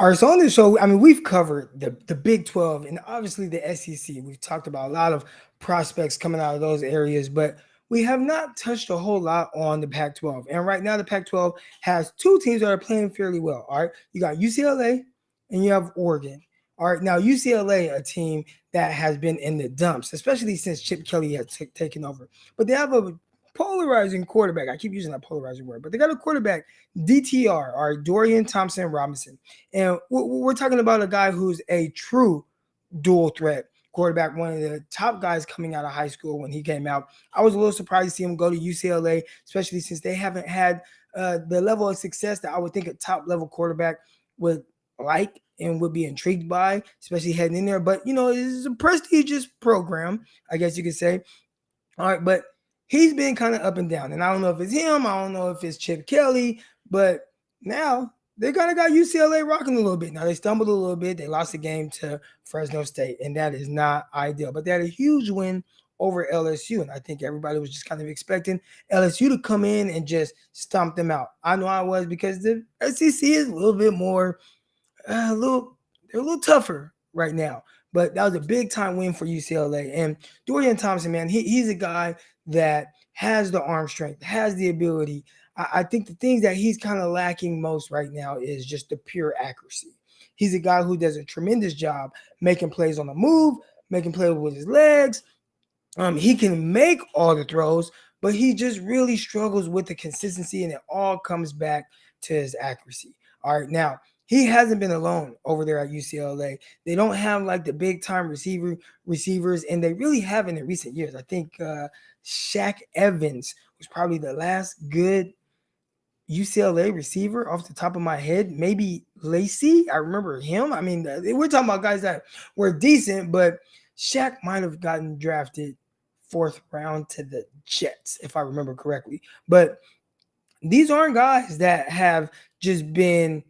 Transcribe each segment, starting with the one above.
All right, so on this show, I mean, we've covered the Big 12 and obviously the SEC. We've talked about a lot of prospects coming out of those areas, but we have not touched a whole lot on the Pac 12. And right now, the Pac 12 has two teams that are playing fairly well. All right, you got UCLA and you have Oregon. All right, now UCLA, a team that has been in the dumps, especially since Chip Kelly has taken over. But they have a polarizing quarterback. I keep using that polarizing word, but they got a quarterback, DTR, or Dorian Thompson Robinson. And we're talking about a guy who's a true dual threat quarterback, one of the top guys coming out of high school when he came out. I was a little surprised to see him go to UCLA, especially since they haven't had the level of success that I would think a top level quarterback would like and would be intrigued by, especially heading in there. But, you know, it's a prestigious program, I guess you could say. All right, but he's been kind of up and down. And I don't know if it's him, I don't know if it's Chip Kelly, but now they kind of got UCLA rocking a little bit. Now they stumbled a little bit. They lost the game to Fresno State, and that is not ideal. But they had a huge win over LSU, and I think everybody was just kind of expecting LSU to come in and just stomp them out. I know I was, because the SEC is a little bit more, they're a little tougher right now. But that was a big time win for UCLA. And Dorian Thompson, man, he's a guy that has the arm strength, has the ability. I think the things that he's kind of lacking most right now is just the pure accuracy. He's a guy who does a tremendous job making plays on the move, making plays with his legs. He can make all the throws, but he just really struggles with the consistency, and it all comes back to his accuracy. All right, now he hasn't been alone over there at UCLA. They don't have like the big time receivers, and they really haven't in recent years. I think Shaq Evans was probably the last good UCLA receiver off the top of my head. Maybe Lacey, I remember him. I mean, we're talking about guys that were decent, but Shaq might have gotten drafted fourth round to the Jets, if I remember correctly. But these aren't guys that have just been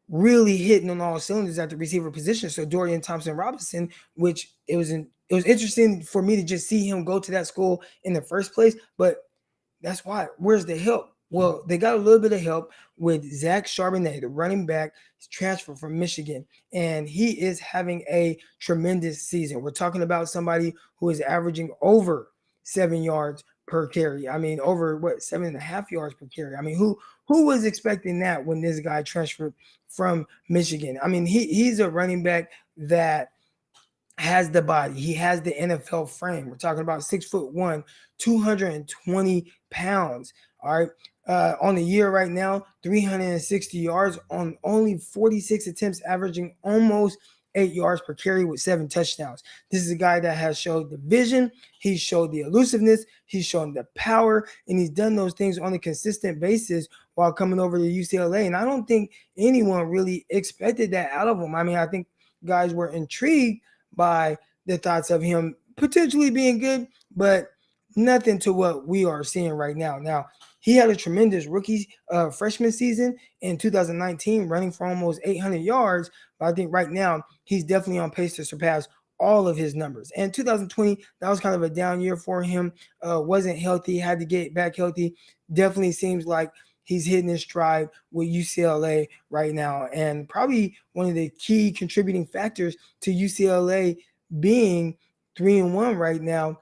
really hitting on all cylinders at the receiver position. So Dorian Thompson Robinson, which it was interesting for me to just see him go to that school in the first place. But that's why. Where's the help? Well, they got a little bit of help with Zach Charbonnet, the running back, transfer from Michigan, and he is having a tremendous season. We're talking about somebody who is averaging over 7 yards per carry. I mean, over 7.5 yards per carry. I mean, who was expecting that when this guy transferred from Michigan? I mean, he's a running back that has the body. He has the NFL frame. We're talking about 6'1", 220 pounds. All right. On the year right now, 360 yards on only 46 attempts, averaging almost 8 yards per carry with 7 touchdowns. This is a guy that has showed the vision. He's showed the elusiveness. He's shown the power, and he's done those things on a consistent basis while coming over to UCLA. And I don't think anyone really expected that out of him. I mean, I think guys were intrigued by the thoughts of him potentially being good, but nothing to what we are seeing right now. Now, he had a tremendous rookie freshman season in 2019, running for almost 800 yards. But I think right now he's definitely on pace to surpass all of his numbers. And 2020, that was kind of a down year for him. Wasn't healthy, had to get back healthy. Definitely seems like he's hitting his stride with UCLA right now. And probably one of the key contributing factors to UCLA being 3-1 right now,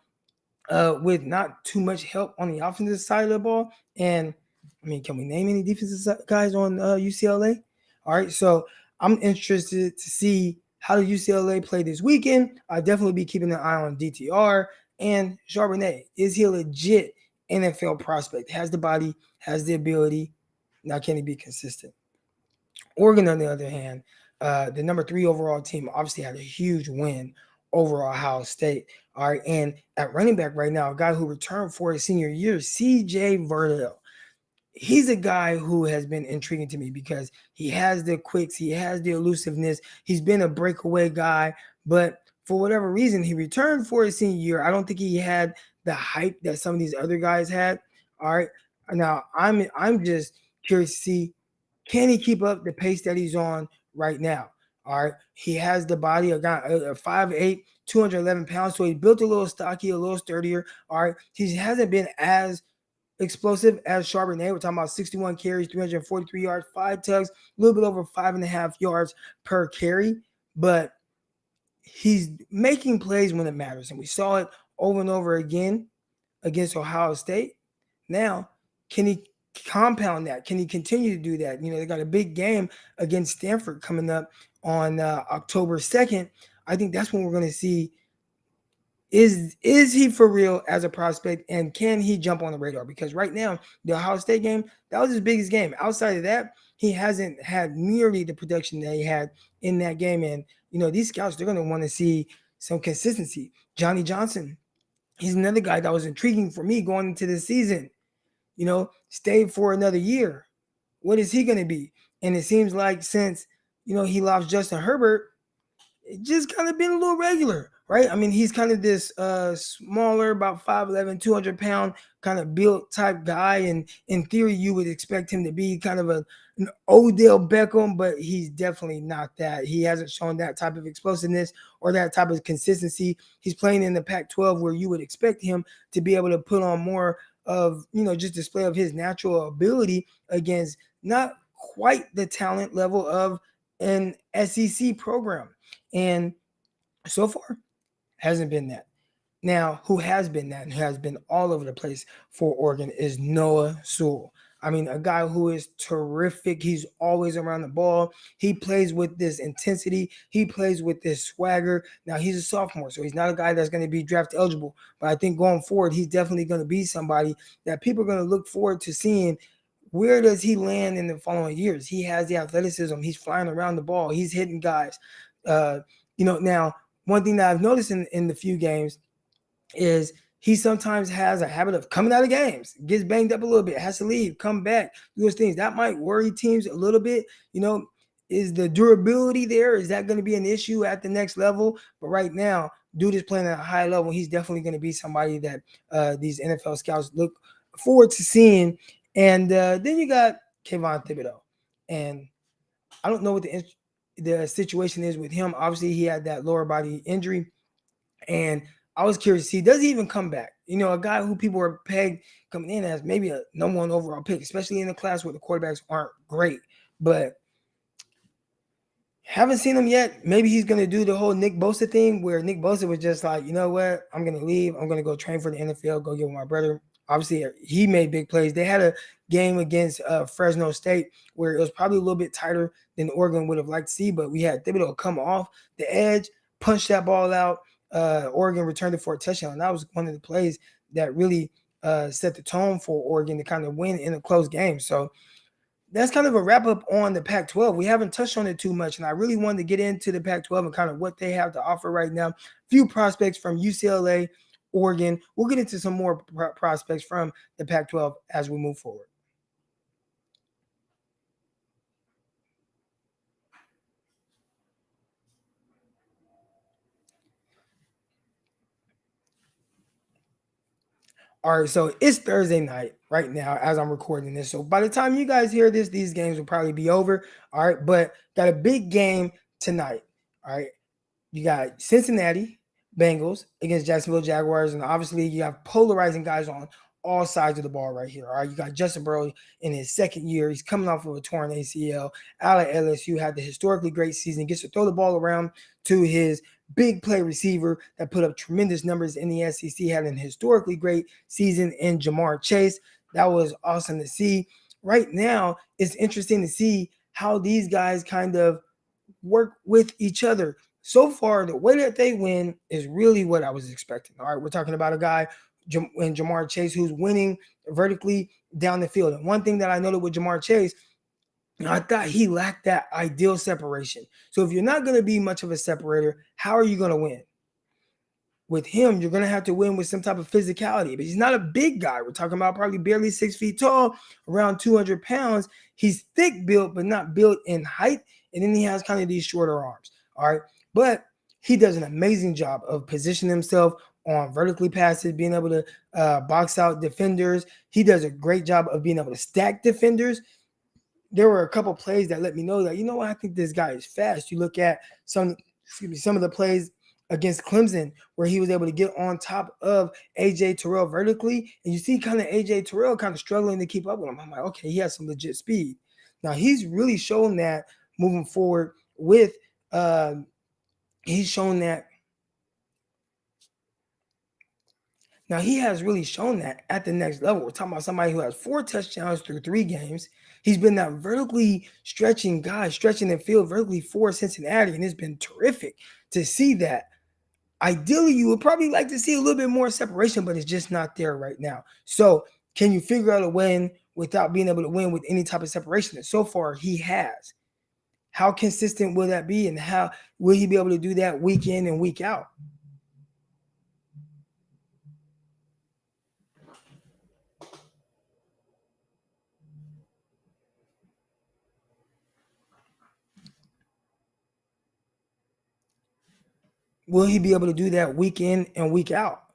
with not too much help on the offensive side of the ball. And I mean, can we name any defensive guys on UCLA? All right, so I'm interested to see how the UCLA play this weekend. I'll definitely be keeping an eye on DTR and Charbonnet. Is he a legit NFL prospect? Has the body, has the ability. Now, can he be consistent? Oregon, on the other hand, the number 3 overall team, obviously had a huge win over Ohio State. All right, and at running back right now, a guy who returned for his senior year, CJ Virgil. He's a guy who has been intriguing to me because he has the quicks, he has the elusiveness. He's been a breakaway guy, but for whatever reason, he returned for his senior year. I don't think he had the hype that some of these other guys had. All right, now I'm just curious to see, can he keep up the pace that he's on right now? All right, he has the body, a guy, 5'8", 211 pounds, so he built a little stocky, a little sturdier. All right, he hasn't been as explosive as Charbonnet. We're talking about 61 carries, 343 yards, 5 tugs, a little bit over 5.5 yards per carry. But he's making plays when it matters. And we saw it over and over again against Ohio State. Now, can he compound that? Can he continue to do that? They got a big game against Stanford coming up on October 2nd. I think that's when we're going to see is he for real as a prospect, and can he jump on the radar? Because right now, the Ohio State game, that was his biggest game. Outside of that, he hasn't had nearly the production that he had in that game. And, these scouts, they're going to want to see some consistency. Johnny Johnson, he's another guy that was intriguing for me going into this season. Stayed for another year. What is he going to be? And it seems like since, he lost Justin Herbert, it just kind of been a little regular, right? I mean, he's kind of this smaller, about 5'11", 200-pound kind of built type guy. And in theory, you would expect him to be kind of an Odell Beckham, but he's definitely not that. He hasn't shown that type of explosiveness or that type of consistency. He's playing in the Pac-12 where you would expect him to be able to put on more of, just display of his natural ability against not quite the talent level of an SEC program. And so far, hasn't been that. Now, who has been that and has been all over the place for Oregon is Noah Sewell. I mean, a guy who is terrific. He's always around the ball. He plays with this intensity. He plays with this swagger. Now, he's a sophomore, so he's not a guy that's going to be draft eligible. But I think going forward, he's definitely going to be somebody that people are going to look forward to seeing. Where does he land in the following years? He has the athleticism. He's flying around the ball. He's hitting guys. Now, one thing that I've noticed in the few games is he sometimes has a habit of coming out of games, gets banged up a little bit, has to leave, come back, do those things. That might worry teams a little bit. Is the durability there? Is that going to be an issue at the next level? But right now, dude is playing at a high level. He's definitely going to be somebody that these NFL scouts look forward to seeing. And then you got Kayvon Thibodeau. And I don't know what the situation is with him. Obviously, he had that lower body injury. And I was curious to see, does he even come back? A guy who people were pegged coming in as maybe a number 1 overall pick, especially in a class where the quarterbacks aren't great. But haven't seen him yet. Maybe he's going to do the whole Nick Bosa thing where Nick Bosa was just like, you know what? I'm going to leave. I'm going to go train for the NFL, go get with my brother. Obviously, he made big plays. They had a game against Fresno State where it was probably a little bit tighter than Oregon would have liked to see, but we had Thibodeau come off the edge, punch that ball out. Oregon returned it for a touchdown. And that was one of the plays that really set the tone for Oregon to kind of win in a close game. So that's kind of a wrap up on the Pac-12. We haven't touched on it too much, and I really wanted to get into the Pac-12 and kind of what they have to offer right now. Few prospects from UCLA, Oregon. We'll get into some more prospects from the Pac-12 as we move forward. All right, so it's Thursday night right now as I'm recording this. So by the time you guys hear this, these games will probably be over. All right, but got a big game tonight. All right, you got Cincinnati Bengals against Jacksonville Jaguars, and obviously you have polarizing guys on all sides of the ball right here. All right, you got Justin Burrow in his second year. He's coming off of a torn ACL. Out at LSU, had the historically great season, gets to throw the ball around to his big play receiver that put up tremendous numbers in the SEC, had an historically great season in Jamar Chase. That was awesome to see. Right now, it's interesting to see how these guys kind of work with each other. So far, the way that they win is really what I was expecting. All right, we're talking about a guy in Jamar Chase who's winning vertically down the field. And one thing that I noted with Jamar Chase, I thought he lacked that ideal separation. So if you're not going to be much of a separator, how are you going to win? With him, you're going to have to win with some type of physicality. But he's not a big guy. We're talking about probably barely 6 feet tall, around 200 pounds. He's thick built, but not built in height. And then he has kind of these shorter arms. All right. But he does an amazing job of positioning himself on vertically passes, being able to box out defenders. He does a great job of being able to stack defenders. There were a couple plays that let me know that, I think this guy is fast. You look at some of the plays against Clemson, where he was able to get on top of AJ Terrell vertically. And you see kind of AJ Terrell kind of struggling to keep up with him. I'm like, okay, he has some legit speed. Now he's really shown that moving forward with he's shown that. Now he has really shown that at the next level. We're talking about somebody who has 4 touchdowns through 3 games. He's been that vertically stretching guy, stretching the field vertically for Cincinnati, and it's been terrific to see that. Ideally, you would probably like to see a little bit more separation, but it's just not there right now. So can you figure out a win without being able to win with any type of separation? And so far, he has. How consistent will that be, and how will he be able to do that week in and week out? Will he be able to do that week in and week out?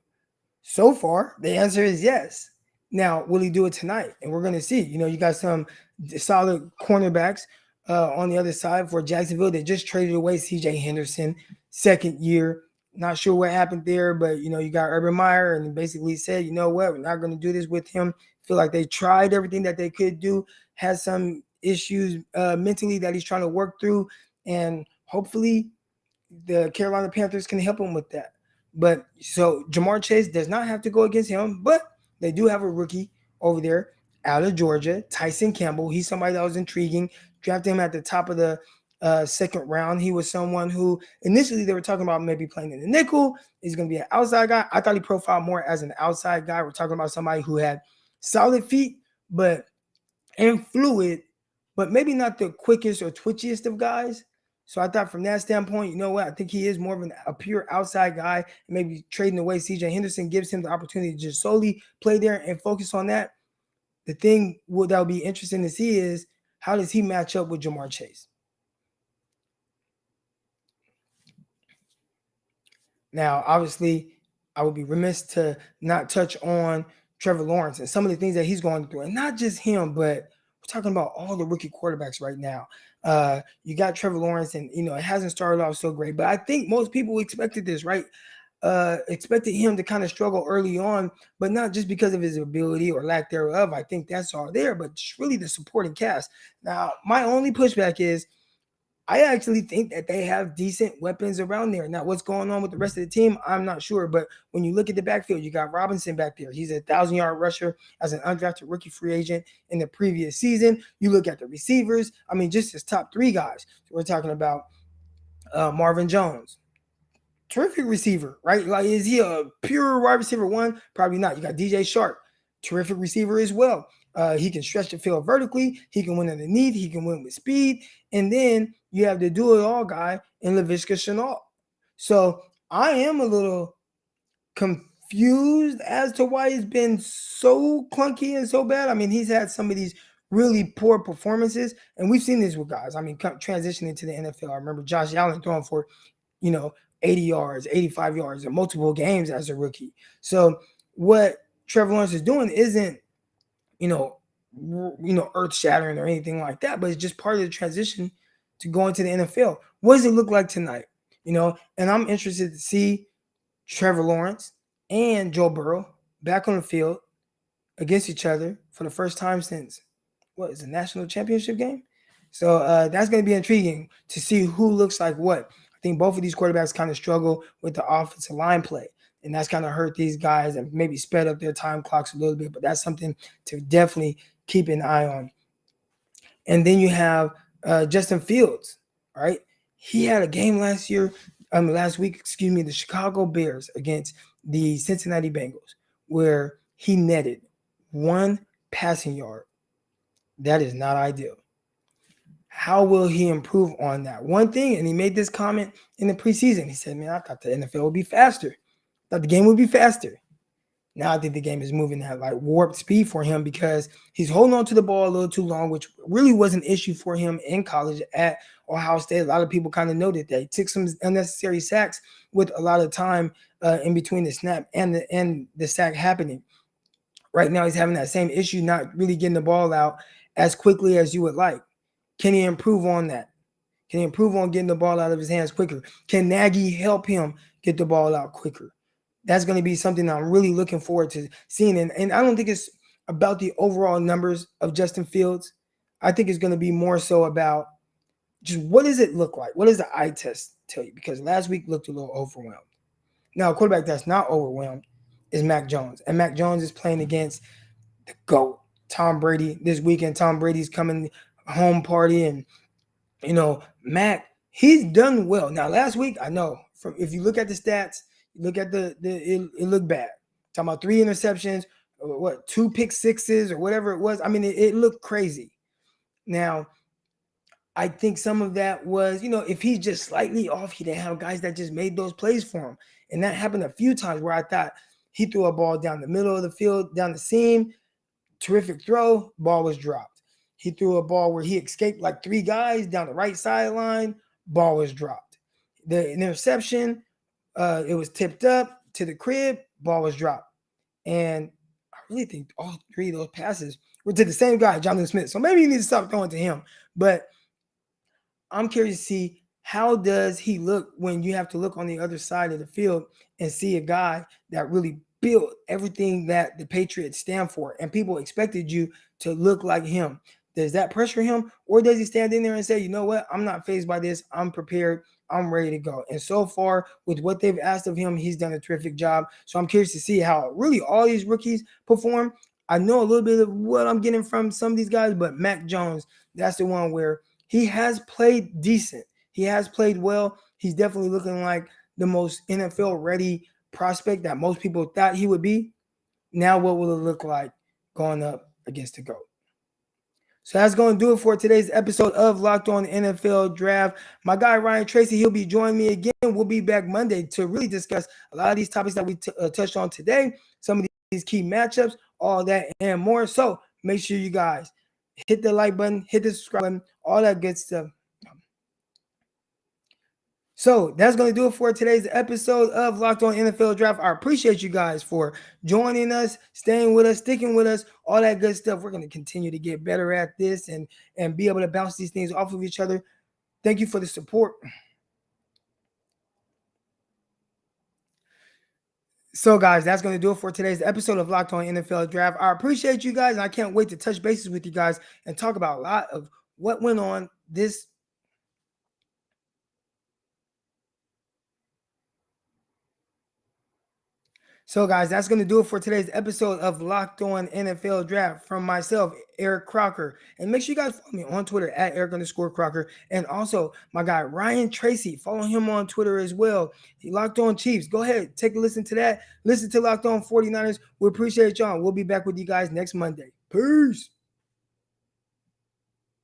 So far, the answer is yes. Now, will he do it tonight? And we're going to see. You got some solid cornerbacks on the other side for Jacksonville. They just traded away C.J. Henderson, 2nd year. Not sure what happened there, but, you got Urban Meyer and basically said, you know what, we're not going to do this with him. Feel like they tried everything that they could do, has some issues mentally that he's trying to work through, and hopefully the Carolina Panthers can help him with that. But so Ja'Marr Chase does not have to go against him, but they do have a rookie over there out of Georgia, Tyson Campbell. He's somebody that was intriguing. Drafted him at the top of the 2nd round. He was someone who initially they were talking about maybe playing in the nickel. He's going to be an outside guy. I thought he profiled more as an outside guy. We're talking about somebody who had solid feet, and fluid, but maybe not the quickest or twitchiest of guys. So I thought from that standpoint, you know what? I think he is more of a pure outside guy. And maybe trading away C.J. Henderson gives him the opportunity to just solely play there and focus on that. The thing that would be interesting to see is how does he match up with Ja'Marr Chase? Now, obviously, I would be remiss to not touch on Trevor Lawrence and some of the things that he's going through. And not just him, but we're talking about all the rookie quarterbacks right now. You got Trevor Lawrence, and it hasn't started off so great, but I think most people expected this, right? Expected him to kind of struggle early on, but not just because of his ability or lack thereof. I think that's all there, but just really the supporting cast. Now, my only pushback is I actually think that they have decent weapons around there. Now, what's going on with the rest of the team, I'm not sure. But when you look at the backfield, you got Robinson back there. He's a 1,000-yard rusher as an undrafted rookie free agent in the previous season. You look at the receivers. I mean, just his top 3 guys. So we're talking about Marvin Jones. Terrific receiver, right? Like, is he a pure wide receiver 1? Probably not. You got DJ Shark. Terrific receiver as well. He can stretch the field vertically. He can win underneath. He can win with speed. And then you have the do-it-all guy in Laviska Shenault. So I am a little confused as to why it's been so clunky and so bad. I mean, he's had some of these really poor performances, and we've seen this with guys. I mean, transitioning to the NFL. I remember Josh Allen throwing for, 80 yards, 85 yards in multiple games as a rookie. So what Trevor Lawrence is doing isn't, earth-shattering or anything like that, but it's just part of the transition to going to the NFL. What does it look like tonight? And I'm interested to see Trevor Lawrence and Joe Burrow back on the field against each other for the first time since, what is the national championship game? So that's going to be intriguing to see who looks like what. I think both of these quarterbacks kind of struggle with the offensive line play, and that's kind of hurt these guys and maybe sped up their time clocks a little bit, but that's something to definitely keep an eye on. And then you have Justin Fields, right? He had a game last week, the Chicago Bears against the Cincinnati Bengals, where he netted 1 passing yard. That is not ideal. How will he improve on that? One thing, and he made this comment in the preseason. He said, man, I thought the NFL would be faster. I thought the game would be faster. Now I think the game is moving at like warp speed for him because he's holding on to the ball a little too long, which really was an issue for him in college at Ohio State. A lot of people kind of noted that he took some unnecessary sacks with a lot of time in between the snap and the sack happening. Right now he's having that same issue, not really getting the ball out as quickly as you would like. Can he improve on that? Can he improve on getting the ball out of his hands quicker? Can Nagy help him get the ball out quicker. That's going to be something I'm really looking forward to seeing. And I don't think it's about the overall numbers of Justin Fields. I think it's going to be more so about just what does it look like? What does the eye test tell you? Because last week looked a little overwhelmed. Now, a quarterback that's not overwhelmed is Mac Jones. And Mac Jones is playing against the GOAT, Tom Brady. This weekend, Tom Brady's coming home party. And, Mac, he's done well. Now, last week, I know, if you look at the stats, you look at it looked bad. Talking about 3 interceptions, 2 pick sixes or whatever it was. I mean, it looked crazy. Now, I think some of that was, if he's just slightly off, he didn't have guys that just made those plays for him. And that happened a few times where I thought he threw a ball down the middle of the field, down the seam, terrific throw, ball was dropped. He threw a ball where he escaped like 3 guys down the right sideline, ball was dropped. The interception, it was tipped up to the crib, ball was dropped. And I really think all 3 of those passes were to the same guy, Jonathan Smith. So maybe you need to stop throwing to him. But I'm curious to see how does he look when you have to look on the other side of the field and see a guy that really built everything that the Patriots stand for, and people expected you to look like him. Does that pressure him, or does he stand in there and say, you know what, I'm not fazed by this, I'm prepared, I'm ready to go? And so far, with what they've asked of him, he's done a terrific job. So I'm curious to see how really all these rookies perform. I know a little bit of what I'm getting from some of these guys, but Mac Jones, that's the one where he has played decent. He has played well. He's definitely looking like the most NFL-ready prospect that most people thought he would be. Now what will it look like going up against the GOAT? So that's going to do it for today's episode of Locked On NFL Draft. My guy Ryan Tracy, he'll be joining me again. We'll be back Monday to really discuss a lot of these topics that we touched on today, some of these key matchups, all that and more. So make sure you guys hit the like button, hit the subscribe button, all that good stuff. So that's going to do it for today's episode of Locked On NFL Draft. I appreciate you guys for joining us, staying with us, sticking with us, all that good stuff. We're going to continue to get better at this and be able to bounce these things off of each other. Thank you for the support. So, guys, that's going to do it for today's episode of Locked On NFL Draft. I appreciate you guys. And I can't wait to touch bases with you guys and talk about a lot of what went on this. So, guys, that's going to do it for today's episode of Locked On NFL Draft from myself, Eric Crocker. And make sure you guys follow me on Twitter at Eric_Crocker. And also my guy, Ryan Tracy. Follow him on Twitter as well. He Locked On Chiefs. Go ahead, take a listen to that. Listen to Locked On 49ers. We appreciate y'all. We'll be back with you guys next Monday. Peace.